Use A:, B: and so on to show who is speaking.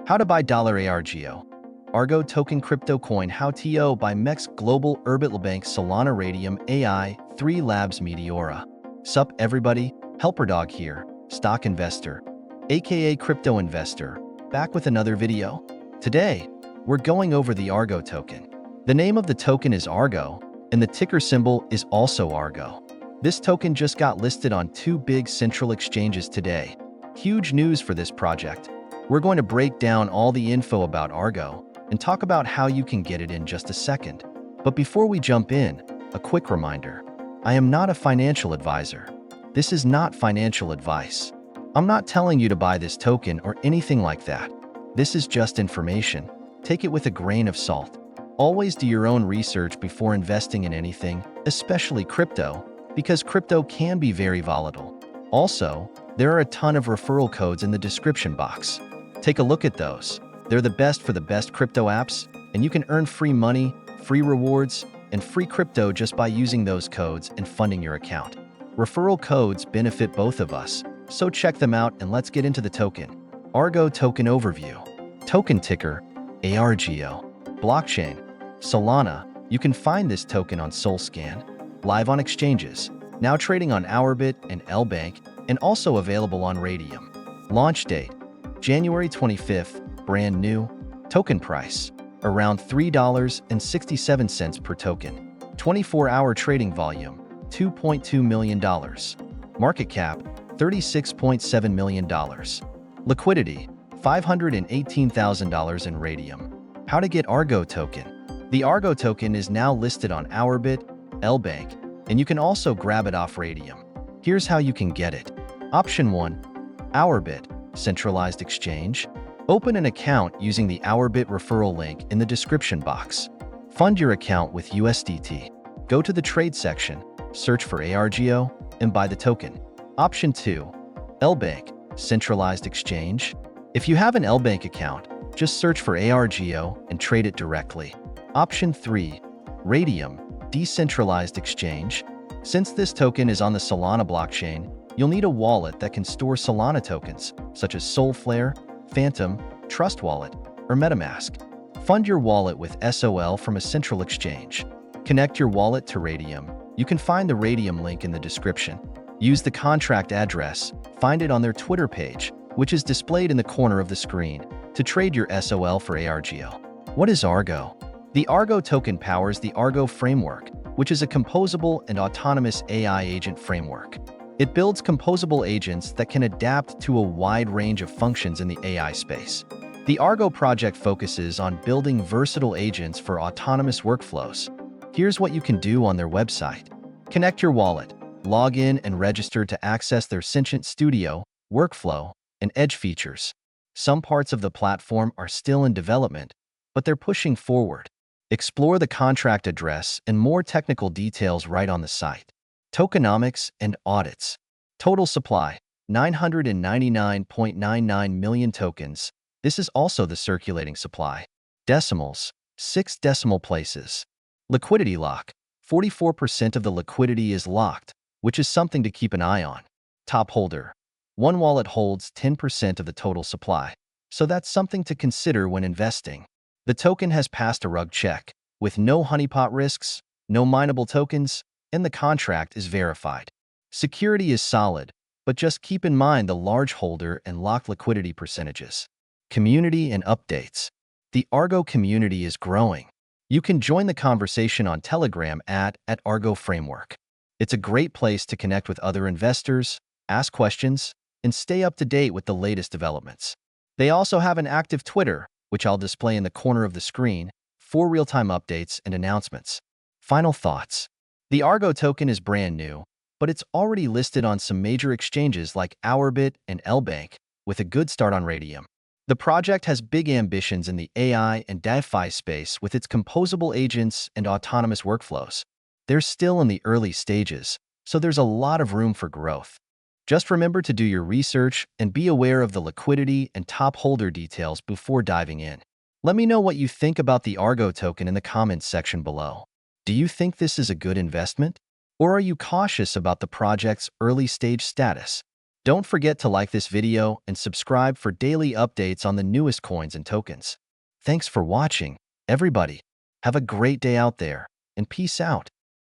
A: How to buy $ARGO. ARGO Token Crypto Coin How to by MEXC Global OURBIT LBANK Solana RAYDIUM AI3 Labs Meteora. Sup everybody, Helper Dog here, stock investor, aka crypto investor, back with another video. Today, we're going over the ARGO token. The name of the token is ARGO, and the ticker symbol is also ARGO. This token just got listed on two big central exchanges today. Huge news for this project. We're going to break down all the info about ARGO and talk about how you can get it in just a second. But before we jump in, a quick reminder. I am not a financial advisor. This is not financial advice. I'm not telling you to buy this token or anything like that. This is just information. Take it with a grain of salt. Always do your own research before investing in anything, especially crypto, because crypto can be very volatile. Also, there are a ton of referral codes in the description box. Take a look at those. They're the best for the best crypto apps, and you can earn free money, free rewards, and free crypto just by using those codes and funding your account. Referral codes benefit both of us, so check them out and let's get into the token. ARGO Token Overview. Token ticker, ARGO. Blockchain, Solana. You can find this token on SolScan, live on exchanges, now trading on OURBIT and LBANK, and also available on Raydium. Launch date, January 25th, brand new. Token price, around $3.67 per token. 24-hour trading volume, $2.2 million. Market cap, $36.7 million. Liquidity, $518,000 in Raydium. How to get ARGO token. The ARGO token is now listed on OURBIT, LBANK, and you can also grab it off Raydium. Here's how you can get it. Option 1. OURBIT, centralized exchange. Open an account using the OURBIT referral link in the description box. Fund your account with USDT. Go to the trade section, search for ARGO, and buy the token. Option 2. LBANK, centralized exchange. If you have an LBANK account, just search for ARGO and trade it directly. Option 3. Raydium, decentralized exchange. Since this token is on the Solana blockchain, you'll need a wallet that can store Solana tokens, such as Solflare, Phantom, Trust Wallet, or MetaMask. Fund your wallet with SOL from a central exchange. Connect your wallet to Raydium. You can find the Raydium link in the description. Use the contract address, find it on their Twitter page, which is displayed in the corner of the screen, to trade your SOL for ARGO. What is ARGO? The ARGO token powers the ARGO framework, which is a composable and autonomous AI agent framework. It builds composable agents that can adapt to a wide range of functions in the AI space. The ARGO project focuses on building versatile agents for autonomous workflows. Here's what you can do on their website. Connect your wallet, log in and register to access their Sentient Studio, workflow, and edge features. Some parts of the platform are still in development, but they're pushing forward. Explore the contract address and more technical details right on the site. Tokenomics and audits. Total supply, 999.99 million tokens. This is also the circulating supply. Decimals, 6 decimal places. Liquidity lock, 44% of the liquidity is locked, which is something to keep an eye on. Top holder. One wallet holds 10% of the total supply, so that's something to consider when investing. The token has passed a rug check, with no honeypot risks, no mineable tokens, and the contract is verified. Security is solid, but just keep in mind the large holder and locked liquidity percentages. Community and updates. The ARGO community is growing. You can join the conversation on Telegram at ARGO Framework. It's a great place to connect with other investors, ask questions, and stay up to date with the latest developments. They also have an active Twitter, which I'll display in the corner of the screen, for real-time updates and announcements. Final thoughts. The ARGO token is brand new, but it's already listed on some major exchanges like OURBIT and LBANK, with a good start on Raydium. The project has big ambitions in the AI and DeFi space with its composable agents and autonomous workflows. They're still in the early stages, so there's a lot of room for growth. Just remember to do your research and be aware of the liquidity and top holder details before diving in. Let me know what you think about the ARGO token in the comments section below. Do you think this is a good investment? Or are you cautious about the project's early stage status? Don't forget to like this video and subscribe for daily updates on the newest coins and tokens. Thanks for watching, everybody. Have a great day out there, and peace out.